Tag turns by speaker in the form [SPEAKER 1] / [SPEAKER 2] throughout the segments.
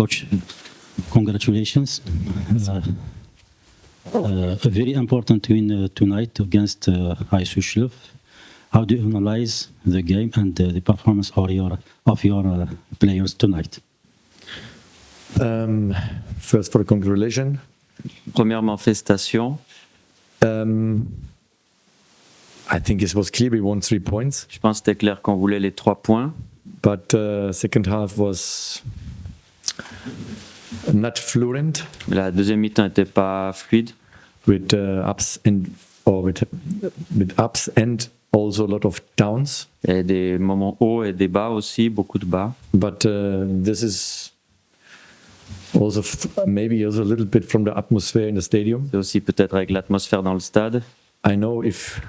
[SPEAKER 1] Coach, congratulations. A very important win tonight against ASO Chlef. How do you analyze the game and the performance of your players tonight?
[SPEAKER 2] First, for the congratulations.
[SPEAKER 3] Premièrement, félicitations.
[SPEAKER 2] I think it was clear we won 3 points.
[SPEAKER 3] Je pense que c'était clair qu'on voulait les 3 points.
[SPEAKER 2] But second half was not fluent.
[SPEAKER 3] La deuxième mi-temps n'était pas fluide.
[SPEAKER 2] With ups and also a lot of downs.
[SPEAKER 3] Il y a des moments hauts et des bas aussi, beaucoup de bas.
[SPEAKER 2] But this is also maybe also a little bit from the atmosphere in the stadium.
[SPEAKER 3] C'est aussi peut-être avec l'atmosphère dans le stade.
[SPEAKER 2] I know if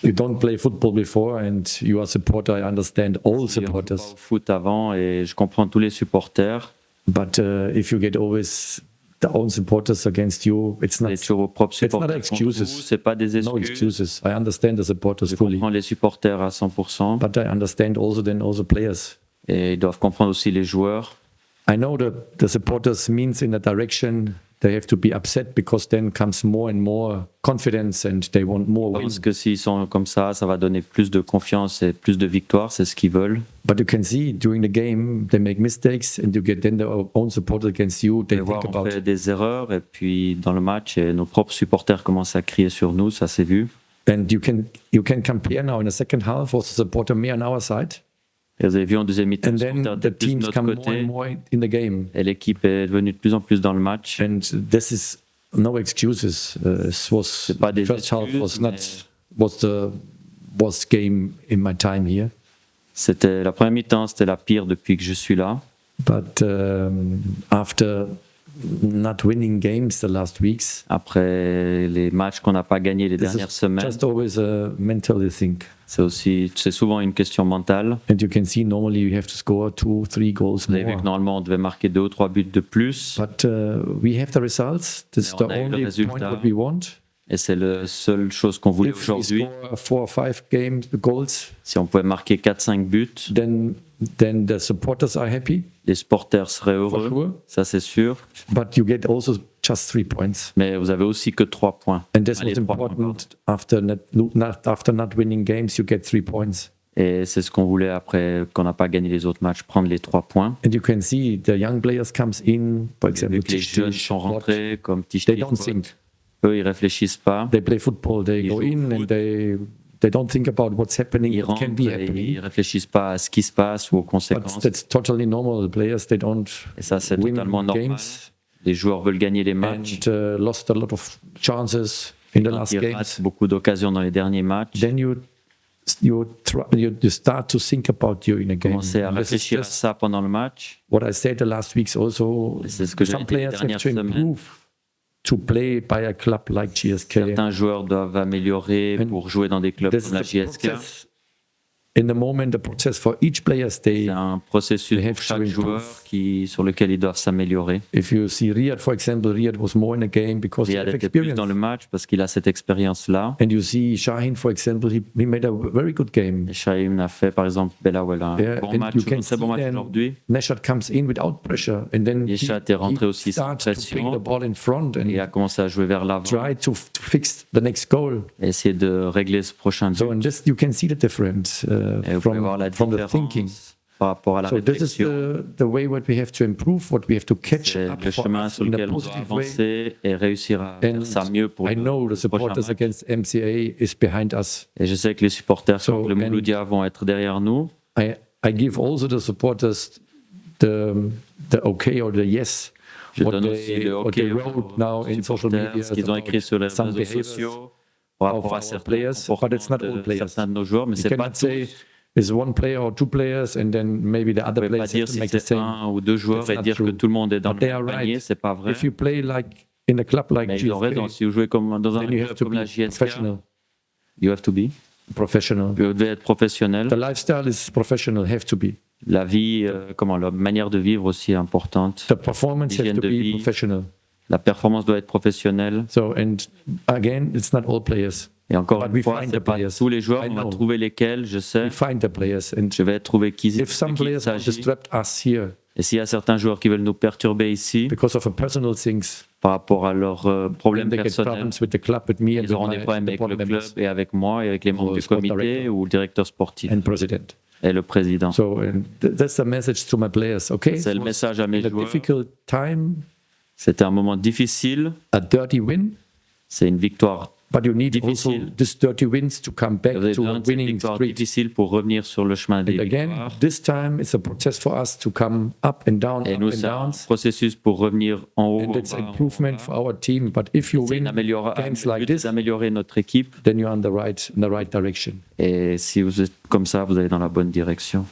[SPEAKER 2] you don't play football before and you are a supporter, I understand all supporters.
[SPEAKER 3] Je joue pas au foot avant et je comprends tous les supporters.
[SPEAKER 2] But if you get always the own supporters against you, it's not excuses.
[SPEAKER 3] C'est pas des excuses.
[SPEAKER 2] No excuses. I understand the supporters fully.
[SPEAKER 3] Je comprends les supporters à 100%.
[SPEAKER 2] But I understand also players.
[SPEAKER 3] Et ils doivent comprendre aussi les joueurs.
[SPEAKER 2] I know that the supporters means in a direction they have to be upset because then comes more and more confidence and they want more wins.
[SPEAKER 3] Parce que s'ils sont comme ça va donner plus de confiance et plus de victoires, c'est ce qu'ils veulent.
[SPEAKER 2] But you can see during the game they make mistakes and you get then their own supporters against you. They think about.
[SPEAKER 3] On fait des erreurs et puis dans le match nos propres supporters commencent à crier sur nous, ça s'est vu.
[SPEAKER 2] And you can compare now in the second half was the supporter me on our side.
[SPEAKER 3] Et vous avez vu en deuxième mi-temps,
[SPEAKER 2] and then the teams come more and more in the game.
[SPEAKER 3] Et l'équipe est devenue de plus en plus dans le match.
[SPEAKER 2] And this is no excuses. Was
[SPEAKER 3] pas des
[SPEAKER 2] first half
[SPEAKER 3] excuses,
[SPEAKER 2] was the worst game in my time here.
[SPEAKER 3] C'était la première mi-temps, c'était la pire depuis que je suis là.
[SPEAKER 2] But after not winning games the last weeks,
[SPEAKER 3] après les matchs qu'on n'a pas gagnés les dernières semaines,
[SPEAKER 2] just always a mental thing.
[SPEAKER 3] C'est souvent une question mentale.
[SPEAKER 2] And you can see normally you have to score 2-3 goals
[SPEAKER 3] Vous avez vu que normalement on devait marquer 2 ou 3 buts de plus.
[SPEAKER 2] But we have the results. This is the only point what we want.
[SPEAKER 3] Et c'est la seule chose qu'on voulait aujourd'hui.
[SPEAKER 2] If we score 4 or 5 goals,
[SPEAKER 3] si on pouvait marquer 4-5 buts,
[SPEAKER 2] then the supporters are happy.
[SPEAKER 3] Les supporters seraient heureux,
[SPEAKER 2] sure.
[SPEAKER 3] Ça c'est sûr.
[SPEAKER 2] But you get also just 3 points.
[SPEAKER 3] Mais vous avez aussi que 3 points.
[SPEAKER 2] And that's what's important. After not winning games, you get 3 points.
[SPEAKER 3] Et c'est ce qu'on voulait après qu'on n'a pas gagné les autres matchs, prendre les 3 points.
[SPEAKER 2] And you can see the young players comes in, for example,
[SPEAKER 3] les jeunes sont rentrés comme Tichti.
[SPEAKER 2] They don't think.
[SPEAKER 3] Eux, ils réfléchissent pas.
[SPEAKER 2] They play football. They go in and they don't think about what's happening.
[SPEAKER 3] Ils rentrent, ils réfléchissent pas à ce qui se passe ou aux conséquences.
[SPEAKER 2] But that's totally normal. The players they don't.
[SPEAKER 3] Et ça, c'est totalement normal. Les joueurs veulent gagner les matchs.
[SPEAKER 2] And lost a lot of chances in the last games.
[SPEAKER 3] Ils ratent beaucoup d'occasions dans les derniers matchs.
[SPEAKER 2] Then you start to think about you in a game.
[SPEAKER 3] Commencez à réfléchir à ça pendant le match.
[SPEAKER 2] What I said the last weeks also.
[SPEAKER 3] C'est ce que j'ai dit les dernières semaines.
[SPEAKER 2] To play by a club like GSK.
[SPEAKER 3] Certains joueurs doivent améliorer pour jouer dans des clubs comme la GSK.
[SPEAKER 2] In the moment, the process for each player
[SPEAKER 3] c'est un processus pour chaque joueur sur lequel ils doivent s'améliorer.
[SPEAKER 2] If you see Riyad, for example, Riyad was more in the game because
[SPEAKER 3] Riyad était plus dans le match parce qu'il a cette expérience-là.
[SPEAKER 2] And you see Shahin, for example, he made a very good game.
[SPEAKER 3] Et Shahin a fait, par exemple, Belawel un bon match, un très bon match aujourd'hui.
[SPEAKER 2] Neshat comes in without pressure, and then
[SPEAKER 3] Neshat est rentré aussi sans pression. Il a commencé à jouer vers l'avant.
[SPEAKER 2] Try to fix the next goal.
[SPEAKER 3] Et essayer de régler ce prochain but.
[SPEAKER 2] So in this you can see the difference. From the thinking.
[SPEAKER 3] Par rapport à la réflexion.
[SPEAKER 2] This is the way what we have to improve, what we have to catch up
[SPEAKER 3] le chemin sur lequel on doit avancer et réussir à faire ça mieux pour
[SPEAKER 2] I know the supporters against MCA is behind us.
[SPEAKER 3] Et je sais que les supporters contre le Mouloudia vont être derrière nous.
[SPEAKER 2] I give also the supporters the okay or the yes.
[SPEAKER 3] Je donne aussi le OK
[SPEAKER 2] now in social media.
[SPEAKER 3] Ce qu'ils ont écrit sur les réseaux sociaux par rapport à certains de nos joueurs, mais c'est pas tous.
[SPEAKER 2] Is one player or 2 players and then maybe the other players
[SPEAKER 3] have to make the same. Un ou 2 joueurs et dire que tout le monde est dans le même panier, c'est pas vrai.
[SPEAKER 2] If you play like in a club like
[SPEAKER 3] GSK, ils ont raison. Si vous jouez comme dans un club comme la GSK, you have to be professional. Vous devez être professionnel.
[SPEAKER 2] The lifestyle is professional, have to be.
[SPEAKER 3] La vie, la manière de vivre aussi est importante.
[SPEAKER 2] The performance has to be professional.
[SPEAKER 3] La performance doit être professionnelle.
[SPEAKER 2] So and again, it's not all players.
[SPEAKER 3] Et encore une fois, c'est pas tous les joueurs. On va trouver lesquels, je sais.
[SPEAKER 2] We find the players and
[SPEAKER 3] je vais trouver qui.
[SPEAKER 2] If some players disrupt us here,
[SPEAKER 3] Et s'il y a certains joueurs qui veulent nous perturber ici,
[SPEAKER 2] because of a personal things,
[SPEAKER 3] par rapport à leurs problèmes
[SPEAKER 2] then they get
[SPEAKER 3] personnels,
[SPEAKER 2] problems with the club, with me, and
[SPEAKER 3] ils auront des problèmes avec le club et avec moi et avec les membres du comité ou le directeur sportif
[SPEAKER 2] and president.
[SPEAKER 3] et le président.
[SPEAKER 2] So that's the message to my players. Okay,
[SPEAKER 3] C'est le message à mes
[SPEAKER 2] in a
[SPEAKER 3] joueurs.
[SPEAKER 2] difficult time,
[SPEAKER 3] C'était un moment difficile,
[SPEAKER 2] a dirty win,
[SPEAKER 3] c'est une victoire.
[SPEAKER 2] but you need also
[SPEAKER 3] Difficile.
[SPEAKER 2] these dirty wins to come back
[SPEAKER 3] Vous avez
[SPEAKER 2] to
[SPEAKER 3] besoin
[SPEAKER 2] a
[SPEAKER 3] de cette
[SPEAKER 2] winning
[SPEAKER 3] victoire
[SPEAKER 2] streak.
[SPEAKER 3] difficile pour revenir sur le chemin des
[SPEAKER 2] And again,
[SPEAKER 3] victoires.
[SPEAKER 2] this time it's a process for us to come up and down,
[SPEAKER 3] Et
[SPEAKER 2] up
[SPEAKER 3] nous,
[SPEAKER 2] and
[SPEAKER 3] c'est un
[SPEAKER 2] downs.
[SPEAKER 3] processus pour revenir en haut.
[SPEAKER 2] And it's
[SPEAKER 3] en bas,
[SPEAKER 2] improvement for our team. But if you
[SPEAKER 3] C'est
[SPEAKER 2] win games like this,
[SPEAKER 3] d'améliorer notre équipe.
[SPEAKER 2] then you're in the right direction.
[SPEAKER 3] Et si vous êtes comme ça, vous allez dans la bonne direction.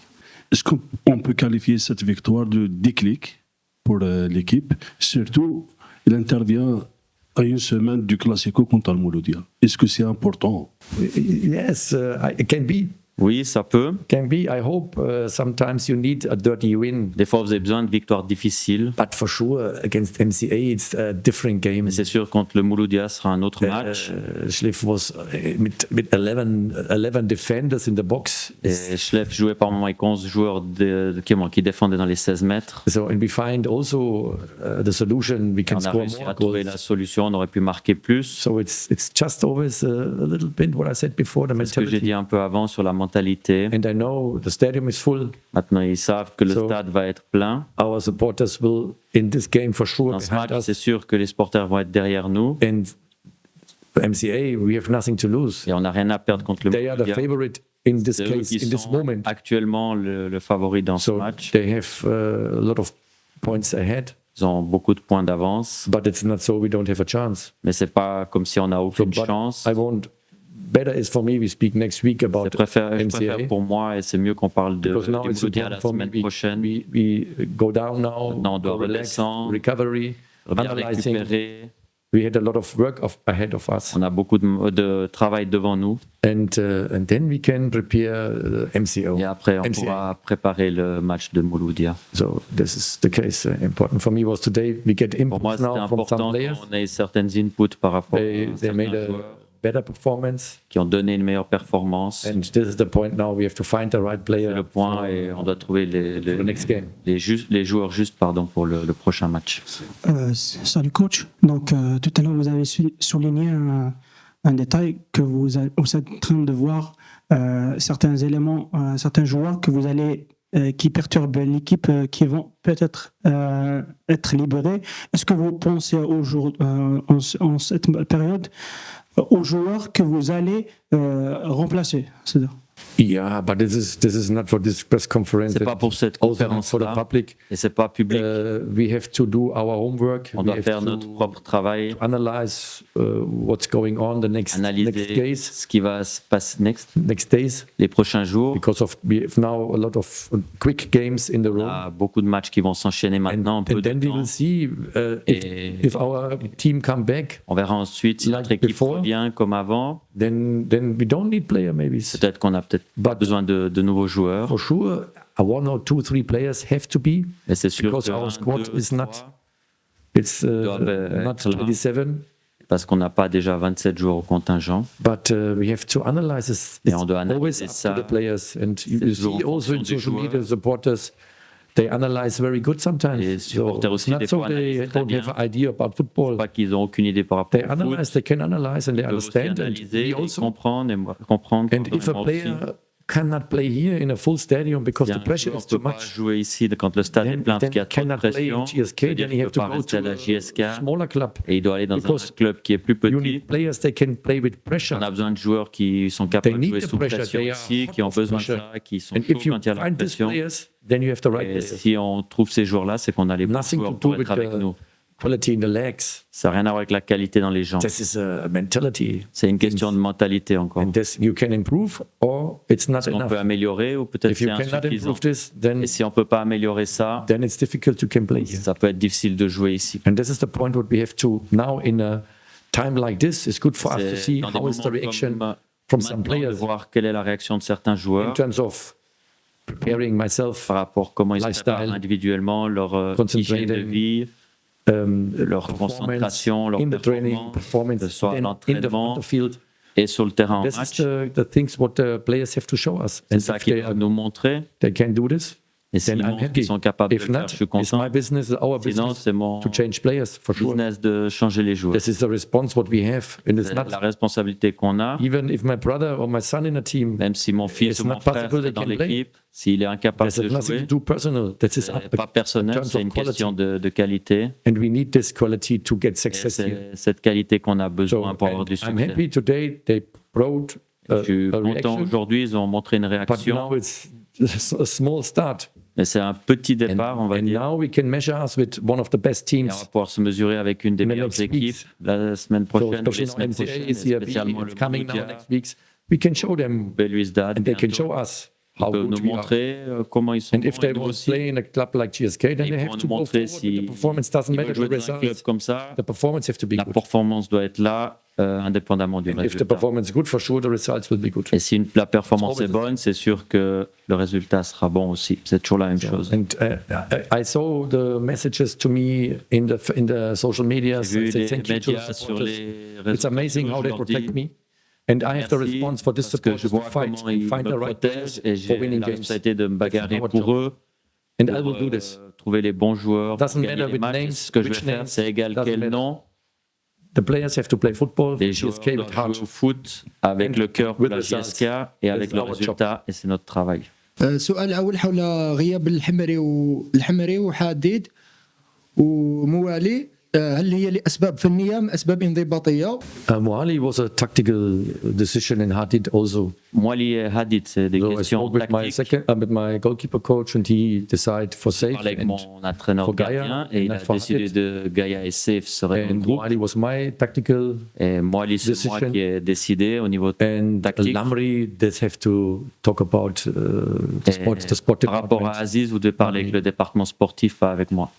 [SPEAKER 4] Est-ce qu'on peut qualifier cette victoire de déclic pour l'équipe? Surtout, il intervient à une semaine du Classico contre le Mouloudia. Est-ce que c'est important?
[SPEAKER 2] Yes, it can be.
[SPEAKER 3] Oui, ça peut.
[SPEAKER 2] Can be. I hope sometimes you need a dirty win.
[SPEAKER 3] Des fois, vous avez besoin de victoires difficiles.
[SPEAKER 2] But for sure, against MCA, it's a different game.
[SPEAKER 3] Mais c'est sûr, contre le Mouloudia, ce sera un autre match.
[SPEAKER 2] Chlef was with 11 defenders in the box.
[SPEAKER 3] Et Chlef jouait par moment avec 11 joueurs qui défendaient dans les 16 mètres.
[SPEAKER 2] So, and we find also the solution. We can
[SPEAKER 3] On a
[SPEAKER 2] score
[SPEAKER 3] réussi
[SPEAKER 2] more
[SPEAKER 3] à trouver
[SPEAKER 2] goals.
[SPEAKER 3] la solution, on aurait pu marquer plus.
[SPEAKER 2] So it's just always a little bit what I said before, the
[SPEAKER 3] C'est ce que j'ai
[SPEAKER 2] mentality.
[SPEAKER 3] dit un peu avant sur la mentalité.
[SPEAKER 2] And I know the stadium is full.
[SPEAKER 3] Maintenant, ils savent que le
[SPEAKER 2] So-
[SPEAKER 3] stade va être plein.
[SPEAKER 2] Our supporters will, in this game for sure,
[SPEAKER 3] Dans ce
[SPEAKER 2] behind
[SPEAKER 3] match,
[SPEAKER 2] us.
[SPEAKER 3] c'est sûr que les supporters vont être derrière nous.
[SPEAKER 2] And MCA, we have nothing to lose.
[SPEAKER 3] Et on n'a rien à perdre contre le
[SPEAKER 2] They are the
[SPEAKER 3] Mouloudia.
[SPEAKER 2] favorite in this
[SPEAKER 3] C'est eux
[SPEAKER 2] case,
[SPEAKER 3] qui
[SPEAKER 2] in this
[SPEAKER 3] sont
[SPEAKER 2] moment.
[SPEAKER 3] actuellement le favori dans ce
[SPEAKER 2] So
[SPEAKER 3] match.
[SPEAKER 2] they have a lot of points ahead,
[SPEAKER 3] Ils ont beaucoup de points d'avance.
[SPEAKER 2] but it's not so we don't have a chance.
[SPEAKER 3] Mais c'est pas comme si on n'a
[SPEAKER 2] So,
[SPEAKER 3] aucune
[SPEAKER 2] but
[SPEAKER 3] chance.
[SPEAKER 2] I won't. Better is for me. We speak next week about
[SPEAKER 3] Je préfère
[SPEAKER 2] MCA.
[SPEAKER 3] pour moi, et c'est mieux qu'on parle de
[SPEAKER 2] Because now
[SPEAKER 3] du
[SPEAKER 2] it's
[SPEAKER 3] Mouloudia la
[SPEAKER 2] important for me.
[SPEAKER 3] semaine prochaine.
[SPEAKER 2] We go down now.
[SPEAKER 3] Maintenant, on doit
[SPEAKER 2] go relax,
[SPEAKER 3] redescendre,
[SPEAKER 2] recovery,
[SPEAKER 3] bien
[SPEAKER 2] analyzing.
[SPEAKER 3] récupérer.
[SPEAKER 2] We had a lot of work ahead of us,
[SPEAKER 3] On a beaucoup de travail devant nous.
[SPEAKER 2] and then we can prepare MCO.
[SPEAKER 3] Et après, on
[SPEAKER 2] MCA.
[SPEAKER 3] pourra préparer le match de Mouloudia.
[SPEAKER 2] So this is the case. Important for me was today we get
[SPEAKER 3] Pour moi,
[SPEAKER 2] inputs
[SPEAKER 3] c'était
[SPEAKER 2] now from some
[SPEAKER 3] important
[SPEAKER 2] players.
[SPEAKER 3] qu'on ait certaines inputs par rapport
[SPEAKER 2] They
[SPEAKER 3] à certains
[SPEAKER 2] made a
[SPEAKER 3] joueurs
[SPEAKER 2] better performance,
[SPEAKER 3] qui ont donné une meilleure performance.
[SPEAKER 2] and this is the point now. We have to find the right
[SPEAKER 3] C'est
[SPEAKER 2] player
[SPEAKER 3] le point
[SPEAKER 2] for-
[SPEAKER 3] et on doit trouver
[SPEAKER 2] for the next game.
[SPEAKER 3] les joueurs justes pour le prochain match.
[SPEAKER 5] Salut coach. Donc tout à l'heure vous avez souligné un détail que vous êtes en train de voir certains éléments, certains joueurs que vous allez qui perturbent l'équipe, qui vont peut-être être libérés. Est-ce que vous pensez en cette période aux joueurs que vous allez remplacer? C'est-à-dire,
[SPEAKER 2] Yeah, but this is not for this press conference.
[SPEAKER 3] C'est pas pour cette
[SPEAKER 2] Also not
[SPEAKER 3] conférence
[SPEAKER 2] for the
[SPEAKER 3] là
[SPEAKER 2] public.
[SPEAKER 3] et c'est pas public.
[SPEAKER 2] We have to do our homework.
[SPEAKER 3] On
[SPEAKER 2] We
[SPEAKER 3] doit
[SPEAKER 2] have
[SPEAKER 3] faire
[SPEAKER 2] to
[SPEAKER 3] notre propre travail,
[SPEAKER 2] analyze what's going on the next
[SPEAKER 3] analyser
[SPEAKER 2] days,
[SPEAKER 3] ce qui va se passer
[SPEAKER 2] next days,
[SPEAKER 3] les prochains jours.
[SPEAKER 2] because of we have now a lot of quick games in the
[SPEAKER 3] On
[SPEAKER 2] row.
[SPEAKER 3] a beaucoup de matchs qui vont s'enchaîner maintenant, un peu
[SPEAKER 2] And
[SPEAKER 3] de
[SPEAKER 2] then we
[SPEAKER 3] temps.
[SPEAKER 2] will see
[SPEAKER 3] Et
[SPEAKER 2] if our team come back.
[SPEAKER 3] on verra ensuite si
[SPEAKER 2] Like
[SPEAKER 3] notre équipe
[SPEAKER 2] before.
[SPEAKER 3] revient comme avant.
[SPEAKER 2] Then we don't need player maybe.
[SPEAKER 3] Peut-être qu'on a peut-être pas
[SPEAKER 2] But
[SPEAKER 3] besoin de nouveaux joueurs.
[SPEAKER 2] for sure, one or two, three players have to be.
[SPEAKER 3] Et c'est sûr
[SPEAKER 2] Because
[SPEAKER 3] que
[SPEAKER 2] our
[SPEAKER 3] un,
[SPEAKER 2] squad
[SPEAKER 3] deux,
[SPEAKER 2] is not-
[SPEAKER 3] trois,
[SPEAKER 2] It's
[SPEAKER 3] doivent
[SPEAKER 2] not
[SPEAKER 3] être là.
[SPEAKER 2] 27,
[SPEAKER 3] parce qu'on n'a pas déjà 27 joueurs au contingent.
[SPEAKER 2] but we have to analyze this.
[SPEAKER 3] Et
[SPEAKER 2] It's
[SPEAKER 3] on doit
[SPEAKER 2] always
[SPEAKER 3] analyser
[SPEAKER 2] up
[SPEAKER 3] ça.
[SPEAKER 2] to the players, and you
[SPEAKER 3] toujours
[SPEAKER 2] see
[SPEAKER 3] en
[SPEAKER 2] also in
[SPEAKER 3] fonction des
[SPEAKER 2] social media,
[SPEAKER 3] joueurs.
[SPEAKER 2] supporters. They analyze very good sometimes.
[SPEAKER 3] Les supporters
[SPEAKER 2] it's
[SPEAKER 3] aussi,
[SPEAKER 2] not
[SPEAKER 3] des
[SPEAKER 2] so
[SPEAKER 3] fois,
[SPEAKER 2] they
[SPEAKER 3] analysent très
[SPEAKER 2] don't have
[SPEAKER 3] bien.
[SPEAKER 2] an idea about football.
[SPEAKER 3] Pas qu'ils n'ont aucune idée par rapport
[SPEAKER 2] They
[SPEAKER 3] au foot.
[SPEAKER 2] analyze, they can analyze, and they
[SPEAKER 3] Ils peuvent aussi
[SPEAKER 2] understand. And
[SPEAKER 3] analyser,
[SPEAKER 2] we
[SPEAKER 3] et
[SPEAKER 2] also.
[SPEAKER 3] comprendre, et comprendre.
[SPEAKER 2] And if a
[SPEAKER 3] moi aussi.
[SPEAKER 2] player cannot play here in a full stadium because
[SPEAKER 3] Si
[SPEAKER 2] the
[SPEAKER 3] un
[SPEAKER 2] pressure
[SPEAKER 3] joueur
[SPEAKER 2] is
[SPEAKER 3] ne peut
[SPEAKER 2] too
[SPEAKER 3] pas
[SPEAKER 2] much,
[SPEAKER 3] jouer ici quand le stade est
[SPEAKER 2] then,
[SPEAKER 3] plein parce
[SPEAKER 2] then
[SPEAKER 3] qu'il y a trop de
[SPEAKER 2] cannot play
[SPEAKER 3] pression.
[SPEAKER 2] in
[SPEAKER 3] Ça veut
[SPEAKER 2] GSK.
[SPEAKER 3] dire
[SPEAKER 2] Then
[SPEAKER 3] qu'il
[SPEAKER 2] you
[SPEAKER 3] ne
[SPEAKER 2] have
[SPEAKER 3] peut
[SPEAKER 2] to
[SPEAKER 3] pas
[SPEAKER 2] go
[SPEAKER 3] rester à
[SPEAKER 2] to
[SPEAKER 3] la JSK
[SPEAKER 2] a smaller club.
[SPEAKER 3] et il doit aller dans un
[SPEAKER 2] Because
[SPEAKER 3] club qui est plus
[SPEAKER 2] You
[SPEAKER 3] petit.
[SPEAKER 2] need players they can play with pressure.
[SPEAKER 3] On a besoin de joueurs qui sont capables de
[SPEAKER 2] They
[SPEAKER 3] jouer
[SPEAKER 2] need the
[SPEAKER 3] sous
[SPEAKER 2] pressure.
[SPEAKER 3] pression
[SPEAKER 2] They are
[SPEAKER 3] aussi,
[SPEAKER 2] hot
[SPEAKER 3] qui ont
[SPEAKER 2] of
[SPEAKER 3] besoin de
[SPEAKER 2] pressure.
[SPEAKER 3] ça, qui sont
[SPEAKER 2] And
[SPEAKER 3] chauds
[SPEAKER 2] if you
[SPEAKER 3] quand il y a la
[SPEAKER 2] find these
[SPEAKER 3] pression.
[SPEAKER 2] players, then you have the right
[SPEAKER 3] Et
[SPEAKER 2] players.
[SPEAKER 3] si on trouve ces joueurs-là, c'est qu'on a les bons
[SPEAKER 2] Nothing to
[SPEAKER 3] joueurs
[SPEAKER 2] do
[SPEAKER 3] pour
[SPEAKER 2] with
[SPEAKER 3] être avec nous.
[SPEAKER 2] quality in the legs.
[SPEAKER 3] Ça n'a rien à voir avec la qualité dans les jambes.
[SPEAKER 2] This is a mentality.
[SPEAKER 3] C'est une question de mentalité encore.
[SPEAKER 2] And this you can improve or it's not
[SPEAKER 3] Est-ce qu'on
[SPEAKER 2] enough.
[SPEAKER 3] peut améliorer ou peut-être
[SPEAKER 2] If you
[SPEAKER 3] c'est
[SPEAKER 2] cannot
[SPEAKER 3] insuffisant.
[SPEAKER 2] improve this, then
[SPEAKER 3] Et si on ne peut pas améliorer ça,
[SPEAKER 2] it's difficult to can play here.
[SPEAKER 3] ça peut être difficile de jouer ici.
[SPEAKER 2] And this is the point what we have to now in a time like this. It's good for us to
[SPEAKER 3] C'est
[SPEAKER 2] see
[SPEAKER 3] dans des
[SPEAKER 2] how is the
[SPEAKER 3] moments
[SPEAKER 2] reaction
[SPEAKER 3] comme
[SPEAKER 2] from some
[SPEAKER 3] maintenant de
[SPEAKER 2] players
[SPEAKER 3] voir quelle est la réaction de certains
[SPEAKER 2] in
[SPEAKER 3] joueurs
[SPEAKER 2] terms of preparing myself,
[SPEAKER 3] par rapport à comment ils se
[SPEAKER 2] Lifestyle,
[SPEAKER 3] préparent individuellement, leur hygiène de
[SPEAKER 2] concentrating,
[SPEAKER 3] vie, leur
[SPEAKER 2] performance
[SPEAKER 3] concentration, leur
[SPEAKER 2] in the training,
[SPEAKER 3] performance,
[SPEAKER 2] performance,
[SPEAKER 3] que ce soit à
[SPEAKER 2] then in
[SPEAKER 3] l'entraînement
[SPEAKER 2] the field.
[SPEAKER 3] et sur le terrain en
[SPEAKER 2] This
[SPEAKER 3] match.
[SPEAKER 2] is the things what the players have to show us.
[SPEAKER 3] C'est
[SPEAKER 2] And
[SPEAKER 3] ça
[SPEAKER 2] if
[SPEAKER 3] qu'ils
[SPEAKER 2] they,
[SPEAKER 3] doivent nous montrer.
[SPEAKER 2] they can do this,
[SPEAKER 3] Et s'ils
[SPEAKER 2] then I'm
[SPEAKER 3] montrent
[SPEAKER 2] happy.
[SPEAKER 3] qu'ils sont capables de
[SPEAKER 2] If
[SPEAKER 3] le faire,
[SPEAKER 2] not,
[SPEAKER 3] je suis
[SPEAKER 2] it's
[SPEAKER 3] content.
[SPEAKER 2] my business, our
[SPEAKER 3] Sinon,
[SPEAKER 2] business
[SPEAKER 3] c'est mon
[SPEAKER 2] to change players for sure.
[SPEAKER 3] business de changer les joueurs.
[SPEAKER 2] This is the response what we have, and it's
[SPEAKER 3] C'est
[SPEAKER 2] not
[SPEAKER 3] la responsabilité qu'on a.
[SPEAKER 2] even if my brother or my son in a team.
[SPEAKER 3] Même si mon fils
[SPEAKER 2] It's
[SPEAKER 3] ou mon
[SPEAKER 2] not
[SPEAKER 3] frère
[SPEAKER 2] possible
[SPEAKER 3] est
[SPEAKER 2] they
[SPEAKER 3] dans
[SPEAKER 2] can play.
[SPEAKER 3] l'équipe, s'il est incapable
[SPEAKER 2] There's
[SPEAKER 3] de
[SPEAKER 2] nothing
[SPEAKER 3] jouer,
[SPEAKER 2] to do personal. That is
[SPEAKER 3] c'est pas personnel,
[SPEAKER 2] terms
[SPEAKER 3] c'est
[SPEAKER 2] of
[SPEAKER 3] une
[SPEAKER 2] quality.
[SPEAKER 3] question de qualité.
[SPEAKER 2] And we need this quality to get
[SPEAKER 3] Et
[SPEAKER 2] success here.
[SPEAKER 3] c'est cette qualité qu'on a
[SPEAKER 2] So,
[SPEAKER 3] besoin pour avoir
[SPEAKER 2] and
[SPEAKER 3] du
[SPEAKER 2] I'm
[SPEAKER 3] succès.
[SPEAKER 2] happy today they brought
[SPEAKER 3] Je suis
[SPEAKER 2] a
[SPEAKER 3] content
[SPEAKER 2] reaction,
[SPEAKER 3] aujourd'hui, ils ont montré une
[SPEAKER 2] but
[SPEAKER 3] réaction,
[SPEAKER 2] now it's a small start.
[SPEAKER 3] mais c'est un petit
[SPEAKER 2] And,
[SPEAKER 3] départ, on va
[SPEAKER 2] and
[SPEAKER 3] dire.
[SPEAKER 2] now we can measure us with one of the best
[SPEAKER 3] Et on va
[SPEAKER 2] teams.
[SPEAKER 3] pouvoir se mesurer avec une des
[SPEAKER 2] in the
[SPEAKER 3] meilleures
[SPEAKER 2] next
[SPEAKER 3] équipes
[SPEAKER 2] weeks.
[SPEAKER 3] la semaine
[SPEAKER 2] So
[SPEAKER 3] prochaine, ou les
[SPEAKER 2] especially now
[SPEAKER 3] semaines
[SPEAKER 2] MCA,
[SPEAKER 3] prochaines, et
[SPEAKER 2] CRB,
[SPEAKER 3] spécialement
[SPEAKER 2] it's
[SPEAKER 3] le
[SPEAKER 2] coming now
[SPEAKER 3] Mondial,
[SPEAKER 2] next weeks. We can show them
[SPEAKER 3] Belouizdad,
[SPEAKER 2] and they can show
[SPEAKER 3] bientôt.
[SPEAKER 2] us
[SPEAKER 3] Ils
[SPEAKER 2] how
[SPEAKER 3] peuvent
[SPEAKER 2] good
[SPEAKER 3] nous
[SPEAKER 2] we are.
[SPEAKER 3] montrer comment ils sont
[SPEAKER 2] And if
[SPEAKER 3] bons,
[SPEAKER 2] they
[SPEAKER 3] et nous
[SPEAKER 2] want to
[SPEAKER 3] aussi.
[SPEAKER 2] play in a club like GSK, then
[SPEAKER 3] Ils
[SPEAKER 2] they have
[SPEAKER 3] pourront
[SPEAKER 2] to
[SPEAKER 3] nous
[SPEAKER 2] go
[SPEAKER 3] montrer
[SPEAKER 2] forward. The
[SPEAKER 3] si
[SPEAKER 2] performance doesn't
[SPEAKER 3] ils
[SPEAKER 2] matter,
[SPEAKER 3] veulent jouer
[SPEAKER 2] the
[SPEAKER 3] dans un club
[SPEAKER 2] results.
[SPEAKER 3] comme ça.
[SPEAKER 2] The performance have to be
[SPEAKER 3] La
[SPEAKER 2] good.
[SPEAKER 3] performance doit être là, indépendamment du
[SPEAKER 2] And if the
[SPEAKER 3] résultat.
[SPEAKER 2] performance is good, for sure the results will be good.
[SPEAKER 3] Et si la performance
[SPEAKER 2] It's
[SPEAKER 3] est
[SPEAKER 2] always
[SPEAKER 3] bonne, c'est sûr que le résultat sera bon aussi. C'est toujours la même chose.
[SPEAKER 2] And I saw the messages to me in the social media.
[SPEAKER 3] J'ai vu
[SPEAKER 2] Say
[SPEAKER 3] les
[SPEAKER 2] thank you to the
[SPEAKER 3] médias sur
[SPEAKER 2] supporters.
[SPEAKER 3] les réseaux
[SPEAKER 2] It's amazing
[SPEAKER 3] sociaux,
[SPEAKER 2] how
[SPEAKER 3] je
[SPEAKER 2] they
[SPEAKER 3] leur
[SPEAKER 2] protect
[SPEAKER 3] dis
[SPEAKER 2] me. And I have the
[SPEAKER 3] merci,
[SPEAKER 2] response for this
[SPEAKER 3] parce que je
[SPEAKER 2] supporters to
[SPEAKER 3] vois
[SPEAKER 2] fight
[SPEAKER 3] comment
[SPEAKER 2] and
[SPEAKER 3] ils
[SPEAKER 2] find
[SPEAKER 3] me
[SPEAKER 2] the right
[SPEAKER 3] protègent
[SPEAKER 2] players
[SPEAKER 3] et
[SPEAKER 2] for
[SPEAKER 3] j'ai
[SPEAKER 2] winning
[SPEAKER 3] la
[SPEAKER 2] games.
[SPEAKER 3] responsabilité de me bagarrer
[SPEAKER 2] our
[SPEAKER 3] pour
[SPEAKER 2] job.
[SPEAKER 3] eux,
[SPEAKER 2] And
[SPEAKER 3] pour
[SPEAKER 2] I will do this.
[SPEAKER 3] trouver les bons joueurs, pour
[SPEAKER 2] Doesn't
[SPEAKER 3] gagner
[SPEAKER 2] matter
[SPEAKER 3] les
[SPEAKER 2] with
[SPEAKER 3] matchs.
[SPEAKER 2] names,
[SPEAKER 3] Ce que je vais
[SPEAKER 2] which
[SPEAKER 3] faire,
[SPEAKER 2] names,
[SPEAKER 3] c'est égal
[SPEAKER 2] doesn't
[SPEAKER 3] quel
[SPEAKER 2] matter.
[SPEAKER 3] nom.
[SPEAKER 2] The players have to play football for
[SPEAKER 3] Les joueurs
[SPEAKER 2] GSK with
[SPEAKER 3] doivent
[SPEAKER 2] heart.
[SPEAKER 3] jouer au foot avec
[SPEAKER 2] And
[SPEAKER 3] le cœur pour
[SPEAKER 2] with
[SPEAKER 3] la
[SPEAKER 2] results.
[SPEAKER 3] GSK et avec
[SPEAKER 2] That's
[SPEAKER 3] le
[SPEAKER 2] our job.
[SPEAKER 3] résultat, et c'est notre travail.
[SPEAKER 6] سؤال الأول حول غياب الحمري وحديد وموالي هل هي لأسباب فنية أم أسباب انضباطية؟
[SPEAKER 2] Moali was a tactical decision and Hadid also.
[SPEAKER 3] Moali et Hadid, c'est des
[SPEAKER 2] So I
[SPEAKER 3] questions
[SPEAKER 2] spoke with my
[SPEAKER 3] tactiques.
[SPEAKER 2] with my goalkeeper coach and he decided for
[SPEAKER 3] Je
[SPEAKER 2] safe
[SPEAKER 3] parlais avec
[SPEAKER 2] and,
[SPEAKER 3] mon entraîneur
[SPEAKER 2] for Gaia
[SPEAKER 3] gardien et il
[SPEAKER 2] and
[SPEAKER 3] a
[SPEAKER 2] for
[SPEAKER 3] décidé
[SPEAKER 2] Hadid.
[SPEAKER 3] de Gaia et Safe seraient dans le
[SPEAKER 2] and
[SPEAKER 3] groupe.
[SPEAKER 2] Moali was my tactical
[SPEAKER 3] Et Moali, c'est moi
[SPEAKER 2] decision.
[SPEAKER 3] qui ai décidé au niveau
[SPEAKER 2] and
[SPEAKER 3] tactique.
[SPEAKER 2] Lamri they have to talk about the sport
[SPEAKER 3] Par rapport à
[SPEAKER 2] department.
[SPEAKER 3] Aziz, vous devez parler avec le département sportif, pas avec moi.